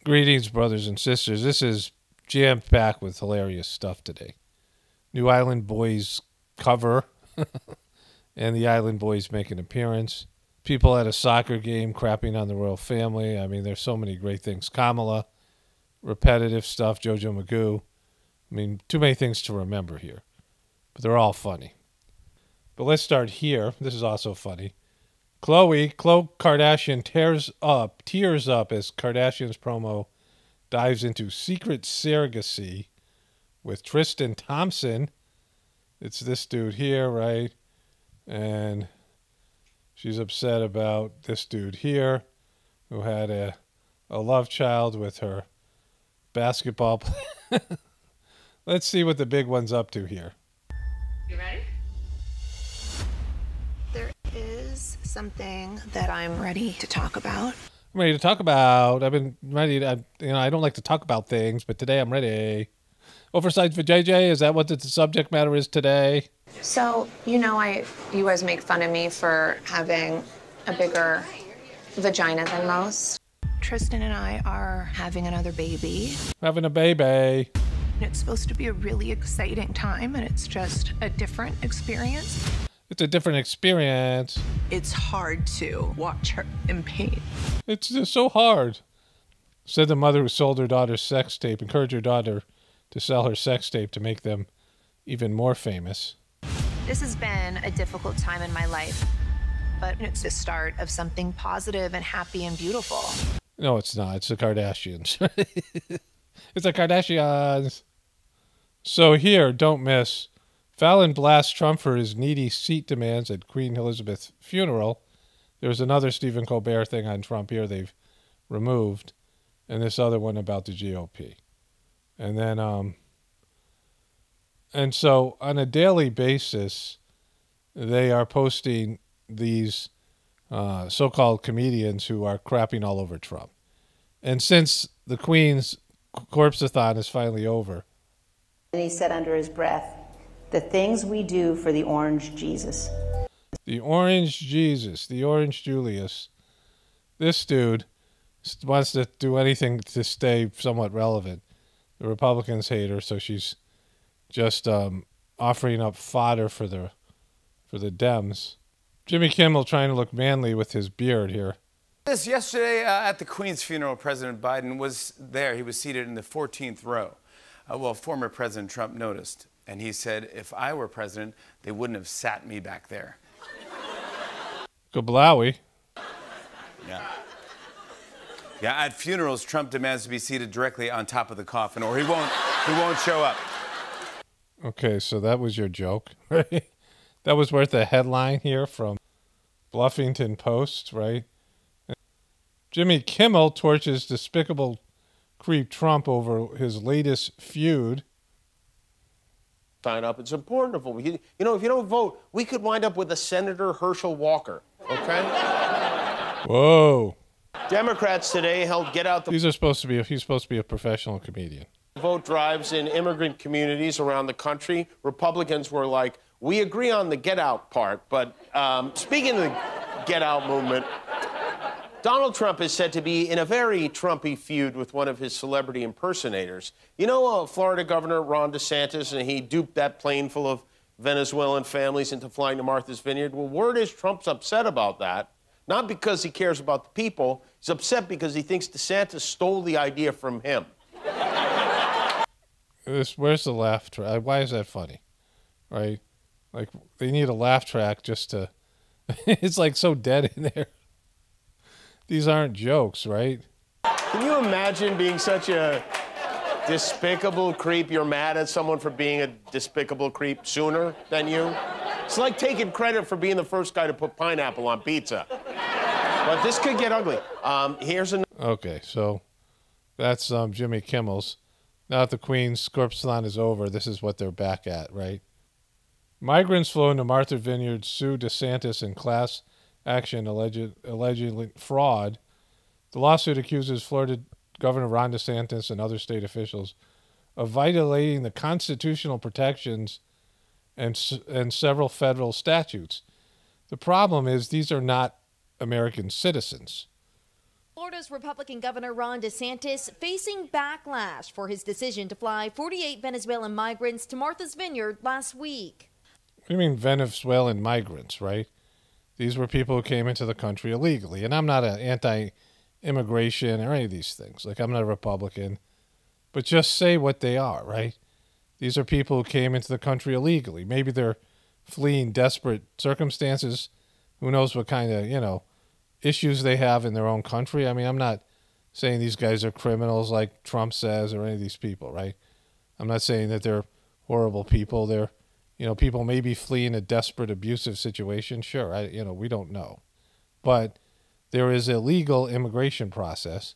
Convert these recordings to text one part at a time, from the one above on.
Greetings, brothers and sisters. This is jam-packed with hilarious stuff today. New Island Boys cover, and the Island Boys make an appearance. People at a soccer game crapping on the royal family. I mean, there's so many great things. Kamala, repetitive stuff, JoJo Magoo. I mean, too many things to remember here, but they're all funny. But let's start here. This is also funny. Khloe Kardashian tears up as Kardashian's promo dives into secret surrogacy with Tristan Thompson. It's this dude here, right? And she's upset about this dude here who had a love child with her basketball player. Let's see what the big one's up to here. You ready? There is something that I'm ready to talk about. I'm ready to talk about. I've been ready to, I don't like to talk about things, but today I'm ready. Oversight for JJ, is that what the subject matter is today? So, you guys make fun of me for having a bigger vagina than most. Tristan and I are having another baby. Having a baby. It's supposed to be a really exciting time, and it's just a different experience. It's a different experience. It's hard to watch her in pain. It's just so hard. Said the mother who sold her daughter's sex tape, encouraged her daughter to sell her sex tape to make them even more famous. This has been a difficult time in my life, but it's the start of something positive and happy and beautiful. No, it's not. It's the Kardashians. It's the Kardashians. So here, don't miss. Fallon blasts Trump for his needy seat demands at Queen Elizabeth's funeral. There's another Stephen Colbert thing on Trump here they've removed, and this other one about the GOP. And then, and so on a daily basis, they are posting these so-called comedians who are crapping all over Trump. And since the Queen's corpse-a-thon is finally over. And he said under his breath, "The things we do for the orange Jesus." The orange Jesus, the orange Julius. This dude wants to do anything to stay somewhat relevant. The Republicans hate her, so she's just offering up fodder for the Dems. Jimmy Kimmel trying to look manly with his beard here. Yesterday at the Queen's funeral, President Biden was there. He was seated in the 14th row. Well, former President Trump noticed, and he said, "If I were president, they wouldn't have sat me back there." Kablowie. Yeah. Yeah, at funerals, Trump demands to be seated directly on top of the coffin, or he won't show up. Okay, so that was your joke, right? That was worth a headline here from Bluffington Post, right? Jimmy Kimmel torches despicable creep Trump over his latest feud. Sign up. It's important to vote. If you don't vote, we could wind up with a Senator Herschel Walker, okay? Whoa. Democrats today held Get Out the He's supposed to be a professional comedian. Vote drives in immigrant communities around the country. Republicans were like, we agree on the Get Out part, but speaking of the Get Out movement, Donald Trump is said to be in a very Trumpy feud with one of his celebrity impersonators. Florida Governor Ron DeSantis, and he duped that plane full of Venezuelan families into flying to Martha's Vineyard. Well, word is Trump's upset about that. Not because he cares about the people. He's upset because he thinks DeSantis stole the idea from him. Where's the laugh track? Why is that funny? Right? Like, they need a laugh track just to... It's like so dead in there. These aren't jokes, right? Can you imagine being such a despicable creep? You're mad at someone for being a despicable creep sooner than you? It's like taking credit for being the first guy to put pineapple on pizza. But this could get ugly. Here's another. Okay, so that's Jimmy Kimmel's. Now that the Queen's corpse-a-thon is over, this is what they're back at, right? Migrants flow into Martha Vineyard, sue DeSantis in class action allegedly fraud. The lawsuit accuses Florida Governor Ron DeSantis and other state officials of violating the constitutional protections and several federal statutes. The problem is these are not American citizens. Florida's Republican Governor Ron DeSantis facing backlash for his decision to fly 48 Venezuelan migrants to Martha's Vineyard last week. What do you mean Venezuelan migrants, right? These were people who came into the country illegally. And I'm not an anti-immigration or any of these things. Like, I'm not a Republican. But just say what they are, right? These are people who came into the country illegally. Maybe they're fleeing desperate circumstances. Who knows what kind of, issues they have in their own country. I mean, I'm not saying these guys are criminals like Trump says or any of these people, right? I'm not saying that they're horrible people. They're, people may be fleeing a desperate, abusive situation. Sure, we don't know. But there is a legal immigration process.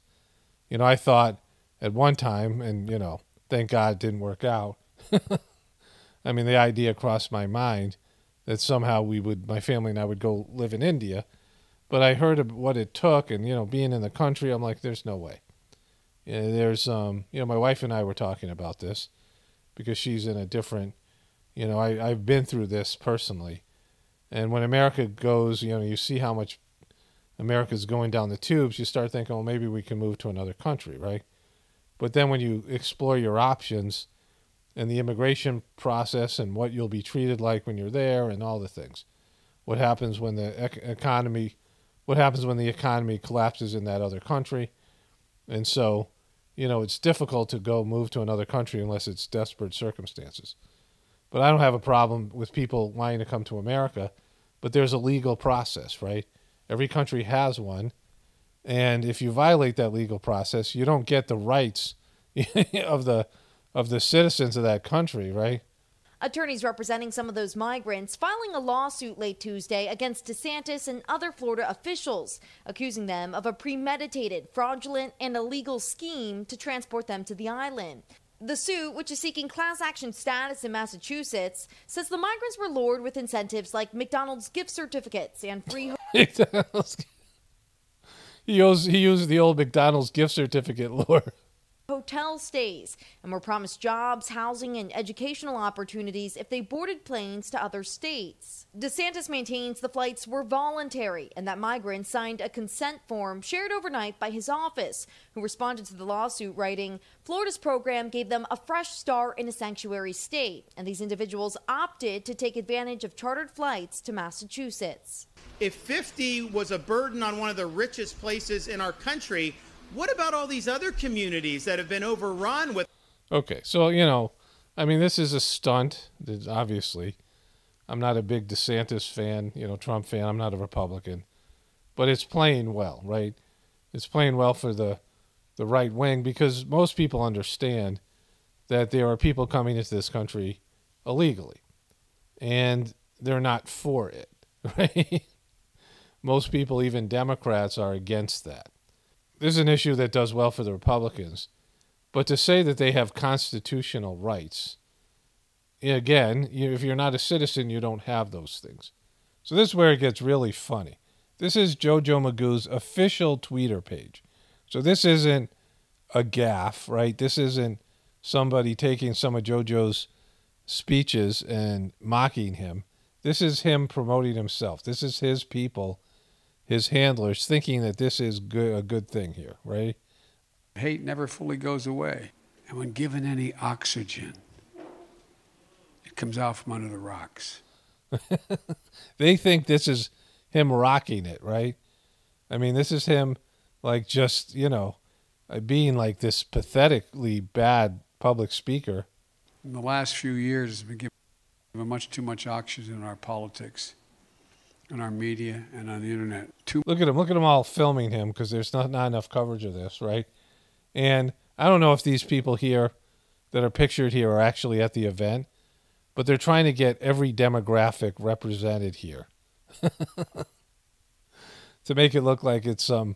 I thought at one time, and, thank God it didn't work out. I mean, the idea crossed my mind that somehow my family and I would go live in India. But I heard of what it took, and, being in the country, I'm like, there's no way. There's, my wife and I were talking about this because she's in a different, I've been through this personally. And when America goes, you see how much America's going down the tubes, you start thinking, well, maybe we can move to another country, right? But then when you explore your options and the immigration process and what you'll be treated like when you're there and all the things, what happens when the economy collapses in that other country. And so, it's difficult to move to another country unless it's desperate circumstances. But I don't have a problem with people wanting to come to America, but there's a legal process, right? Every country has one. And if you violate that legal process, you don't get the rights of the citizens of that country, right? Attorneys representing some of those migrants filing a lawsuit late Tuesday against DeSantis and other Florida officials, accusing them of a premeditated, fraudulent, and illegal scheme to transport them to the island. The suit, which is seeking class action status in Massachusetts, says the migrants were lured with incentives like McDonald's gift certificates and free... He used the old McDonald's gift certificate lure. Hotel stays, and were promised jobs, housing, and educational opportunities if they boarded planes to other states. DeSantis maintains the flights were voluntary and that migrants signed a consent form shared overnight by his office, who responded to the lawsuit writing, Florida's program gave them a fresh start in a sanctuary state, and these individuals opted to take advantage of chartered flights to Massachusetts. If 50 was a burden on one of the richest places in our country, what about all these other communities that have been overrun with... Okay, so, this is a stunt. Obviously, I'm not a big DeSantis fan, Trump fan. I'm not a Republican. But it's playing well, right? It's playing well for the right wing because most people understand that there are people coming into this country illegally. And they're not for it, right? Most people, even Democrats, are against that. This is an issue that does well for the Republicans. But to say that they have constitutional rights, again, if you're not a citizen, you don't have those things. So this is where it gets really funny. This is JoJo Magoo's official Twitter page. So this isn't a gaffe, right? This isn't somebody taking some of JoJo's speeches and mocking him. This is him promoting himself. This is his people, his handlers, thinking that this is a good thing here, right? Hate never fully goes away. And when given any oxygen, it comes out from under the rocks. They think this is him rocking it, right? This is him just, being like this pathetically bad public speaker. In the last few years, has been given much too much oxygen in our politics, in our media, and on the internet. Look at him all filming him because there's not enough coverage of this, right? And I don't know if these people here that are pictured here are actually at the event, but they're trying to get every demographic represented here to make it look like it's some,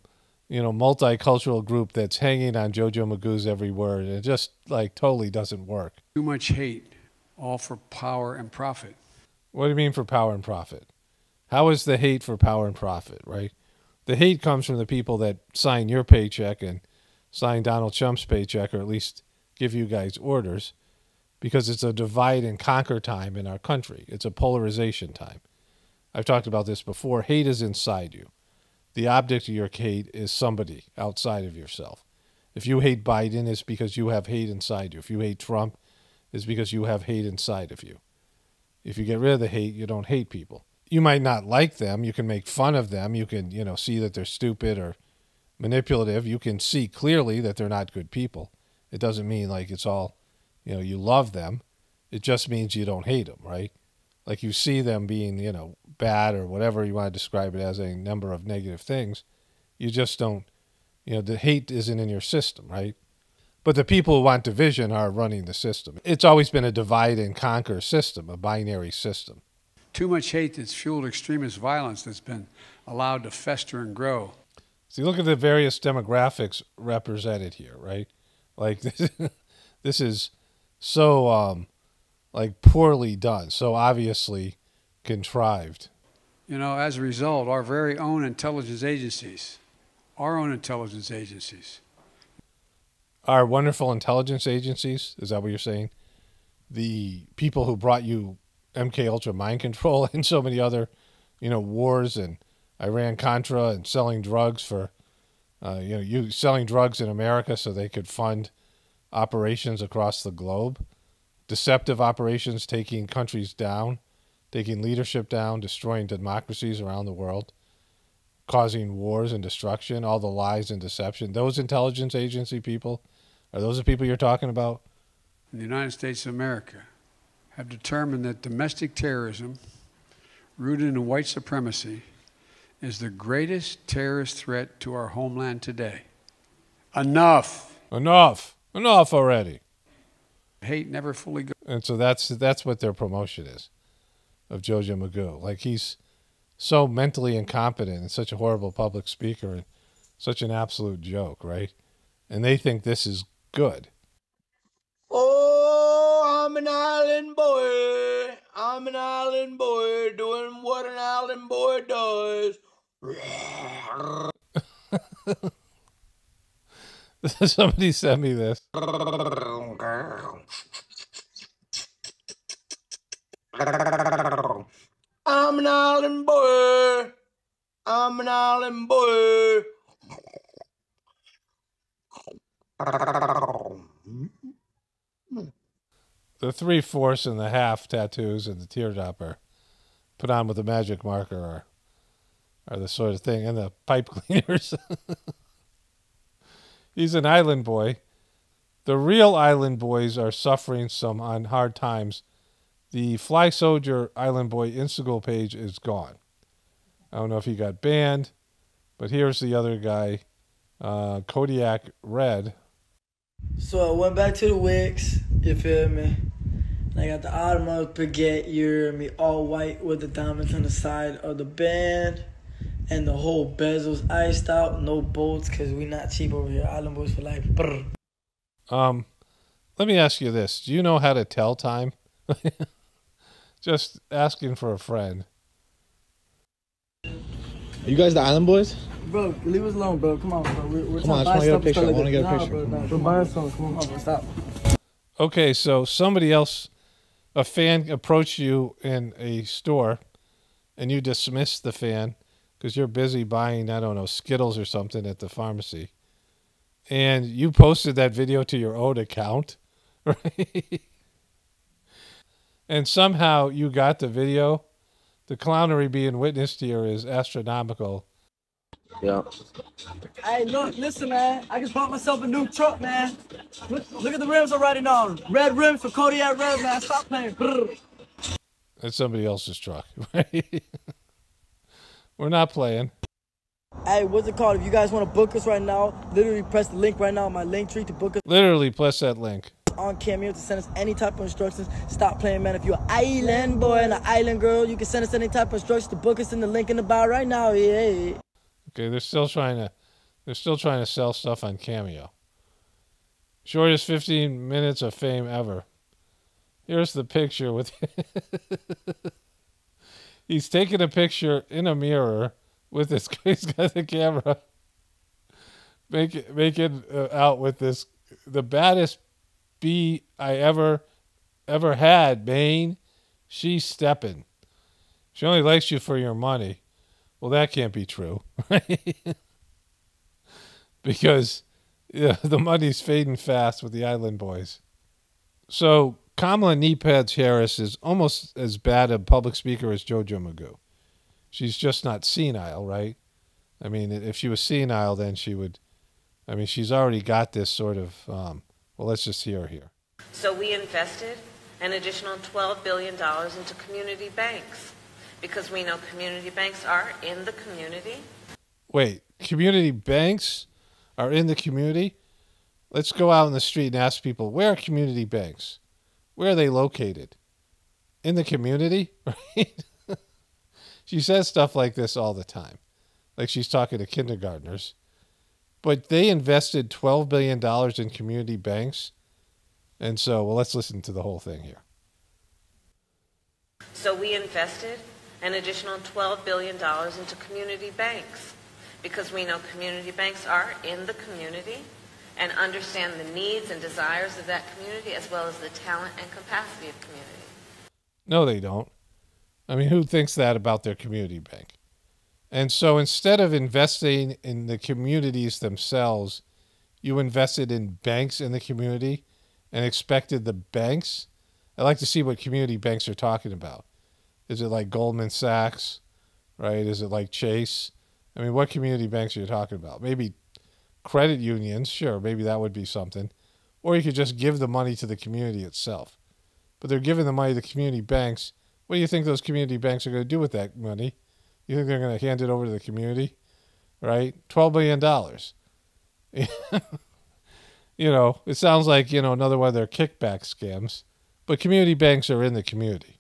multicultural group that's hanging on JoJo Magoo's every word. And it just totally doesn't work. Too much hate, all for power and profit. What do you mean for power and profit? How is the hate for power and profit, right? The hate comes from the people that sign your paycheck and sign Donald Trump's paycheck, or at least give you guys orders, because it's a divide and conquer time in our country. It's a polarization time. I've talked about this before. Hate is inside you. the object of your hate is somebody outside of yourself. If you hate Biden, it's because you have hate inside you. If you hate Trump, it's because you have hate inside of you. If you get rid of the hate, you don't hate people. You might not like them. You can make fun of them. You can, see that they're stupid or manipulative. You can see clearly that they're not good people. It doesn't mean like it's all, you love them. It just means you don't hate them, right? Like you see them being, bad or whatever you want to describe it as, a number of negative things. You just don't, the hate isn't in your system, right? But the people who want division are running the system. It's always been a divide and conquer system, a binary system. Too much hate that's fueled extremist violence that's been allowed to fester and grow. See, look at the various demographics represented here, right? Like this is so poorly done, so obviously contrived. As a result, our very own intelligence agencies, our wonderful intelligence agencies, is that what you're saying? The people who brought you MK Ultra mind control and so many other, wars and Iran-Contra and selling drugs for, you selling drugs in America so they could fund operations across the globe, deceptive operations taking countries down, taking leadership down, destroying democracies around the world, causing wars and destruction, all the lies and deception. Those intelligence agency people, are those the people you're talking about? In the United States of America have determined that domestic terrorism, rooted in white supremacy, is the greatest terrorist threat to our homeland today. Enough already. Hate never fully goes. And so that's what their promotion is of JoJo Magoo. Like, he's so mentally incompetent and such a horrible public speaker and such an absolute joke, right? And they think this is good. Oh, I'm an island boy. I'm an island boy doing what an island boy does. Somebody sent me this. I'm an island boy. I'm an island boy. The 3/4 and the half tattoos and the teardrop are put on with a magic marker are the sort of thing. And the pipe cleaners. He's an island boy. The real island boys are suffering some on hard times. The Fly Soldier Island Boy Instagram page is gone. I don't know if he got banned, but here's the other guy, Kodiak Red. So I went back to the Wicks, you feel me? And I got the Audemars Baguette, you hear me, all white with the diamonds on the side of the band. And the whole bezels iced out, no bolts, because we not cheap over here. Island Boys for life. Brr. Let me ask you this. Do you know how to tell time? Just asking for a friend. Are you guys the Island Boys? Bro, leave us alone, bro. Come on, bro. We're come on, I just want to get a picture. I want to get a picture. Bro, buy us some. Come on, bro. Stop. Okay, so somebody else, a fan approached you in a store, and you dismissed the fan because you're busy buying, I don't know, Skittles or something at the pharmacy. And you posted that video to your own account, right? And somehow you got the video. The clownery being witnessed here is astronomical. Yeah. Hey, look, listen, man. I just bought myself a new truck, man. Look at the rims I'm riding on. Red rims for Kodiak Red, man. Stop playing. Brr. That's somebody else's truck, right? We're not playing. Hey, what's it called? If you guys want to book us right now, literally press the link right now on my link tree to book us. Literally press that link. On Cameo to send us any type of instructions. Stop playing, man. If you're an island boy and an island girl, you can send us any type of instructions to book us in the link in the bio right now. Yeah. Okay, they're still trying to sell stuff on Cameo. Shortest 15 minutes of fame ever. Here's the picture with he's taking a picture in a mirror with this. He's got the camera making out with this, the baddest bee I ever had, Maine. She's stepping. She only likes you for your money. Well, that can't be true, right? Because the money's fading fast with the Island Boys. So Kamala Kneepads Harris is almost as bad a public speaker as JoJo Magoo. She's just not senile, right? I mean, if she was senile, then she would. I mean, she's already got this sort of. Well, let's just hear her here. So we invested an additional $12 billion into community banks because we know community banks are in the community. Wait, community banks are in the community? Let's go out in the street and ask people, where are community banks? Where are they located? In the community? Right? She says stuff like this all the time, like she's talking to kindergartners. But they invested $12 billion in community banks. And so, well, let's listen to the whole thing here. So we invested an additional $12 billion into community banks because we know community banks are in the community and understand the needs and desires of that community as well as the talent and capacity of community. No, they don't. I mean, who thinks that about their community bank? And so instead of investing in the communities themselves, you invested in banks in the community and expected the banks. I'd like to see what community banks are talking about. Is it like Goldman Sachs, right? Is it like Chase? I mean, what community banks are you talking about? Maybe credit unions, sure, maybe that would be something. Or you could just give the money to the community itself. But they're giving the money to community banks. What do you think those community banks are going to do with that money? You think they're going to hand it over to the community? Right? $12 billion. You know, it sounds like, another one of their kickback scams. But community banks are in the community.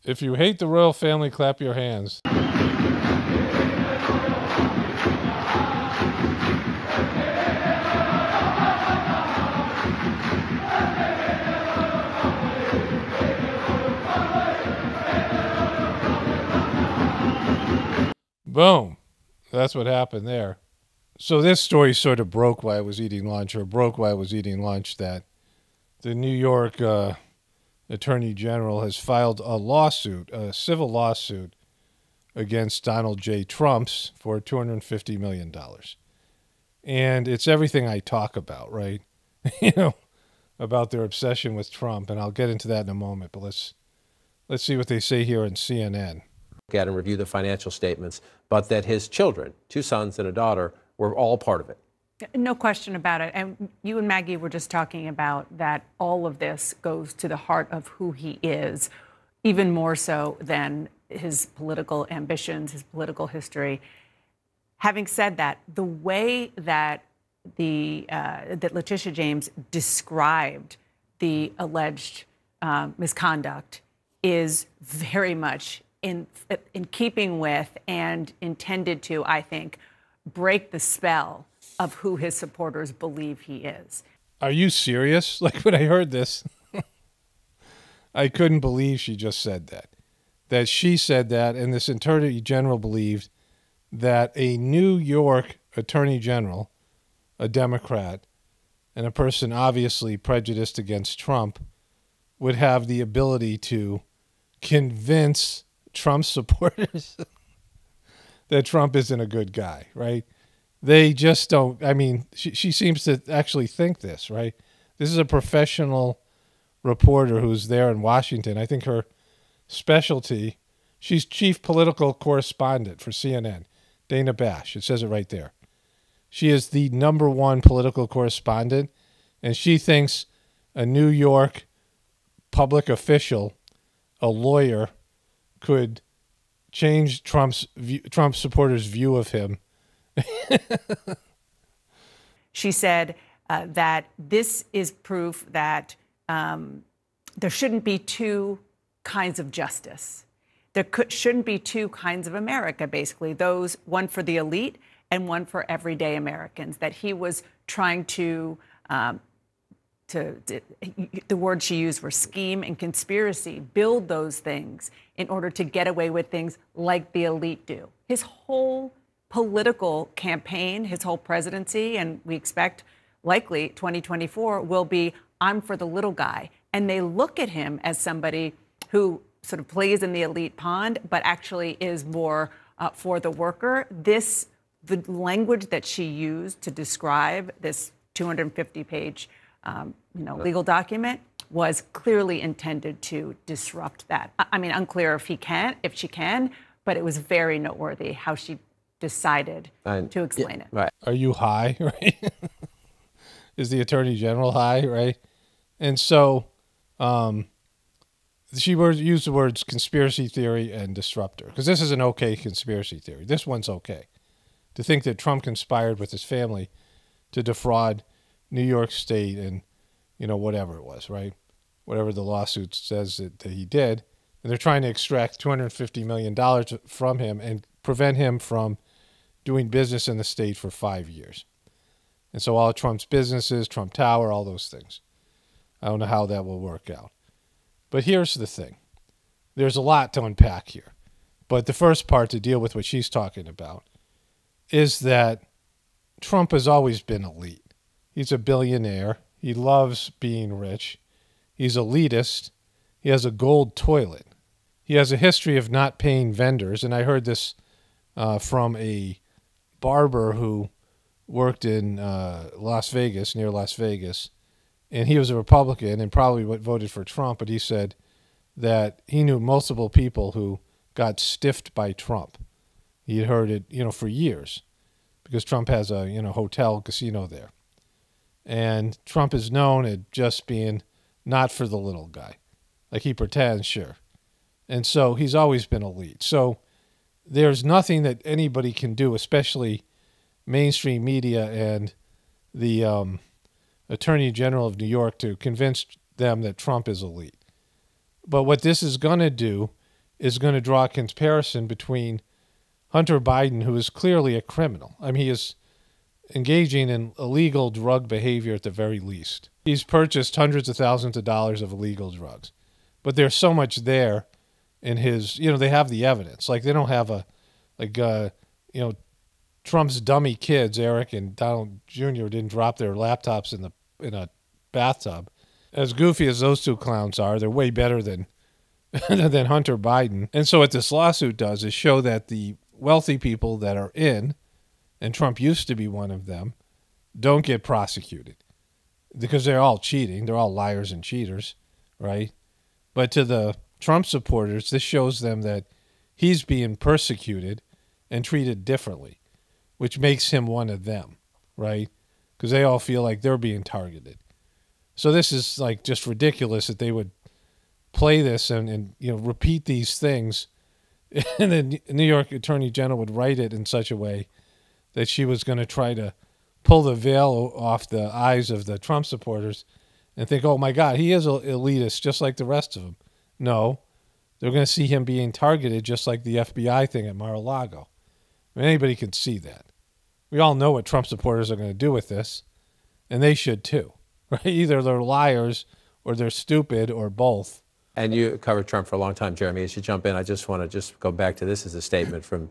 If you hate the royal family, clap your hands. Boom. That's what happened there. So this story sort of broke while I was eating lunch, that the New York Attorney General has filed a civil lawsuit against Donald J. Trump's for $250 million. And it's everything I talk about, right? About their obsession with Trump. And I'll get into that in a moment. But let's see what they say here on CNN. Look at and review the financial statements, but that his children, 2 sons and a daughter, were all part of it. No question about it. And you and Maggie were just talking about that all of this goes to the heart of who he is, even more so than his political ambitions, his political history. Having said that, the way that that Letitia James described the alleged misconduct is very much in keeping with and intended to, I think, break the spell of who his supporters believe he is. Are you serious? Like, when I heard this, I couldn't believe she just said that. That she said that, and this Attorney General believed that a New York Attorney General, a Democrat, and a person obviously prejudiced against Trump, would have the ability to convince Trump supporters that Trump isn't a good guy, right? They just don't. I mean, she seems to actually think this, right? This is a professional reporter who's there in Washington. I think her specialty, she's chief political correspondent for CNN, Dana Bash. It says it right there. She is the #1 political correspondent, and she thinks a New York public official, a lawyer, could change Trump supporters' view of him. She said that this is proof that there shouldn't be 2 kinds of justice. There shouldn't be 2 kinds of America, basically, one for the elite and one for everyday Americans, that he was trying to the words she used were scheme and conspiracy, build those things in order to get away with things like the elite do. His whole political campaign, his whole presidency, and we expect likely 2024 will be, I'm for the little guy. And they look at him as somebody who sort of plays in the elite pond, but actually is more for the worker. The language that she used to describe this 250-page, legal document was clearly intended to disrupt that. I mean, unclear if she can, but it was very noteworthy how she decided to explain it. Right. Are you high? Right? Is the Attorney General high? Right? And so she used the words conspiracy theory and disruptor, because this is an okay conspiracy theory. This one's okay. To think that Trump conspired with his family to defraud New York State and, whatever it was, right? Whatever the lawsuit says that he did. And they're trying to extract $250 million from him and prevent him from doing business in the state for 5 years. And so all of Trump's businesses, Trump Tower, all those things. I don't know how that will work out. But here's the thing. There's a lot to unpack here. But the first part to deal with what she's talking about is that Trump has always been elite. He's a billionaire. He loves being rich. He's elitist. He has a gold toilet. He has a history of not paying vendors. And I heard this from a barber who worked in Las Vegas, near Las Vegas. And he was a Republican and probably voted for Trump. But he said that he knew multiple people who got stiffed by Trump. He had heard it, for years, because Trump has a, hotel casino there. And Trump is known at just being not for the little guy. Like he pretends, sure. And so he's always been elite. So there's nothing that anybody can do, especially mainstream media and the Attorney General of New York, to convince them that Trump is elite. But what this is going to do is going to draw a comparison between Hunter Biden, who is clearly a criminal. I mean, he is engaging in illegal drug behavior at the very least. He's purchased hundreds of thousands of dollars of illegal drugs. But there's so much there in his, they have the evidence. Like they don't have Trump's dummy kids, Eric and Donald Jr., didn't drop their laptops in a bathtub. As goofy as those two clowns are, they're way better than than Hunter Biden. And so what this lawsuit does is show that the wealthy people that are in, and Trump used to be one of them, don't get prosecuted because they're all cheating. They're all liars and cheaters, right? But to the Trump supporters, this shows them that he's being persecuted and treated differently, which makes him one of them, right? Because they all feel like they're being targeted. So this is like just ridiculous that they would play this and repeat these things, and the New York Attorney General would write it in such a way that she was going to try to pull the veil off the eyes of the Trump supporters and think, oh my God, he is an elitist just like the rest of them. No, they're going to see him being targeted just like the FBI thing at Mar-a-Lago. I mean, anybody can see that. We all know what Trump supporters are going to do with this, and they should too. Right? Either they're liars or they're stupid or both. And you covered Trump for a long time, Jeremy. As you jump in, I just want to go back to this as a statement from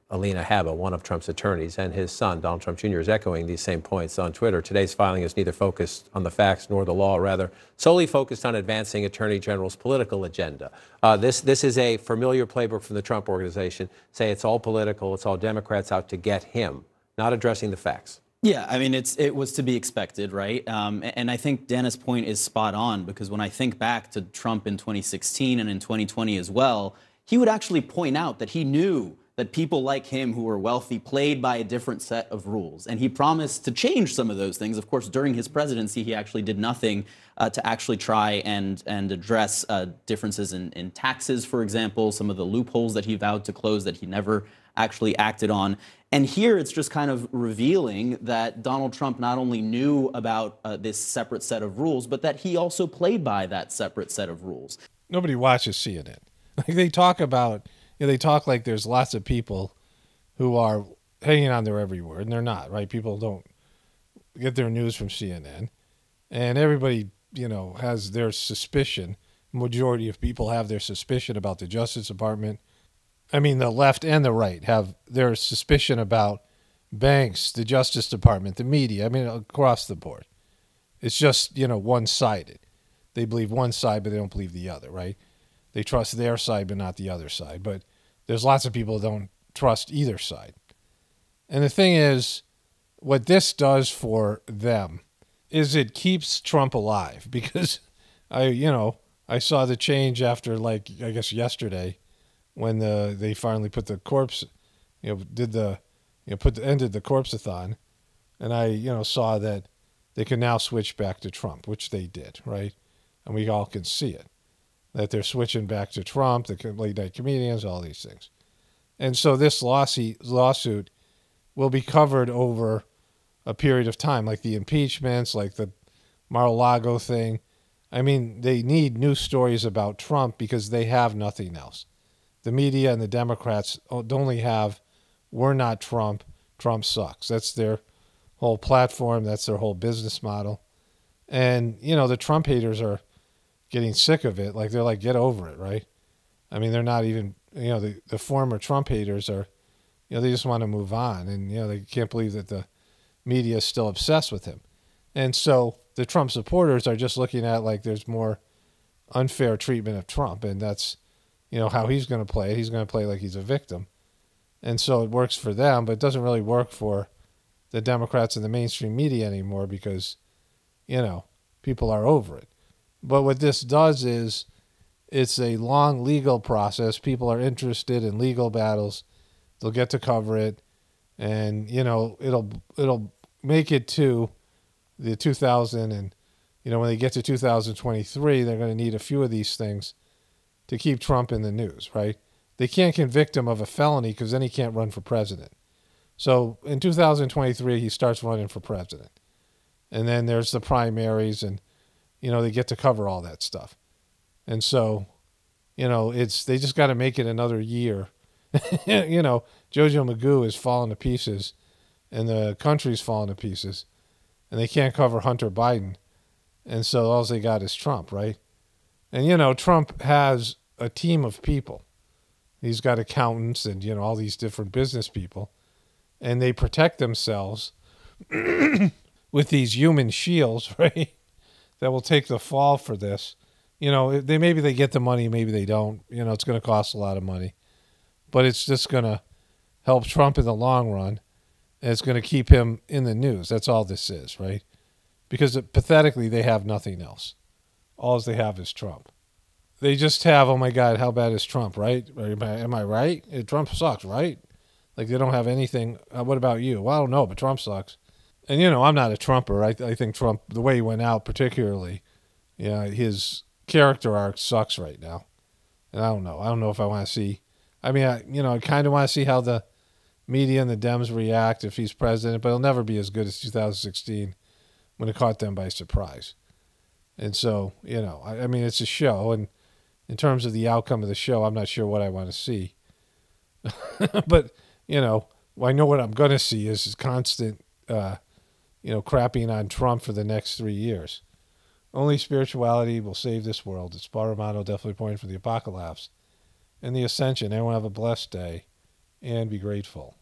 Alina Habba, one of Trump's attorneys, and his son, Donald Trump Jr., is echoing these same points on Twitter. Today's filing is neither focused on the facts nor the law, rather solely focused on advancing Attorney General's political agenda. This is a familiar playbook from the Trump organization. Say it's all political, it's all Democrats out to get him, not addressing the facts. Yeah, I mean, it was to be expected, right? And I think Dana's point is spot on, because when I think back to Trump in 2016 and in 2020 as well, he would actually point out that he knew that people like him who were wealthy played by a different set of rules. And he promised to change some of those things. Of course, during his presidency, he actually did nothing to actually try and address differences in taxes, for example, some of the loopholes that he vowed to close that he never actually acted on. And here it's just kind of revealing that Donald Trump not only knew about this separate set of rules, but that he also played by that separate set of rules. Nobody watches CNN. Like they talk about, they talk like there's lots of people who are hanging on their every word, and they're not, right? People don't get their news from CNN. And everybody, has their suspicion. Majority of people have their suspicion about the Justice Department. I mean, the left and the right have their suspicion about banks, the Justice Department, the media, I mean, across the board. It's just, one-sided. They believe one side, but they don't believe the other, right? They trust their side, but not the other side. But there's lots of people that don't trust either side. And the thing is, what this does for them is it keeps Trump alive, because I saw the change after, I guess yesterday, when they finally put the corpse, ended the corpse-a-thon, and I, saw that they can now switch back to Trump, which they did, right? And we all can see it, that they're switching back to Trump, the late-night comedians, all these things. And so this lawsuit will be covered over a period of time, like the impeachments, like the Mar-a-Lago thing. I mean, they need news stories about Trump because they have nothing else. The media and the Democrats only have, we're not Trump, Trump sucks. That's their whole platform. That's their whole business model. And, the Trump haters are getting sick of it. They're like, get over it, right? I mean, they're not even, the former Trump haters are, they just want to move on. And, they can't believe that the media is still obsessed with him. And so the Trump supporters are just looking at there's more unfair treatment of Trump. And that's, how he's going to play it. He's going to play like he's a victim. And so it works for them, but it doesn't really work for the Democrats and the mainstream media anymore because, people are over it. But what this does is it's a long legal process. People are interested in legal battles. They'll get to cover it. And, it'll make it to the 2000 and, when they get to 2023, they're going to need a few of these things to keep Trump in the news, right? They can't convict him of a felony because then he can't run for president. So in 2023, he starts running for president. And then there's the primaries and, they get to cover all that stuff. And so, they just got to make it another year. JoJo Magoo is falling to pieces and the country's falling to pieces and they can't cover Hunter Biden. And so all they got is Trump, right? And, Trump has a team of people. He's got accountants and, all these different business people. And they protect themselves with these human shields, right? That will take the fall for this. Maybe they get the money, maybe they don't. It's going to cost a lot of money. But it's just going to help Trump in the long run. And it's going to keep him in the news. That's all this is, right? Because pathetically, they have nothing else. All they have is Trump. They just have, oh my God, how bad is Trump, right? Am I right? Trump sucks, right? They don't have anything. What about you? Well, I don't know, but Trump sucks. And, I'm not a Trumper. I think Trump, the way he went out particularly, his character arc sucks right now. And I don't know. I don't know if I want to see. I mean, I kind of want to see how the media and the Dems react if he's president, but it'll never be as good as 2016 when it caught them by surprise. And so, I mean, it's a show. And in terms of the outcome of the show, I'm not sure what I want to see. But, I know what I'm going to see is constant, crapping on Trump for the next 3 years. Only spirituality will save this world. It's Paul Romano, definitely pointing for the apocalypse and the ascension. Everyone have a blessed day and be grateful.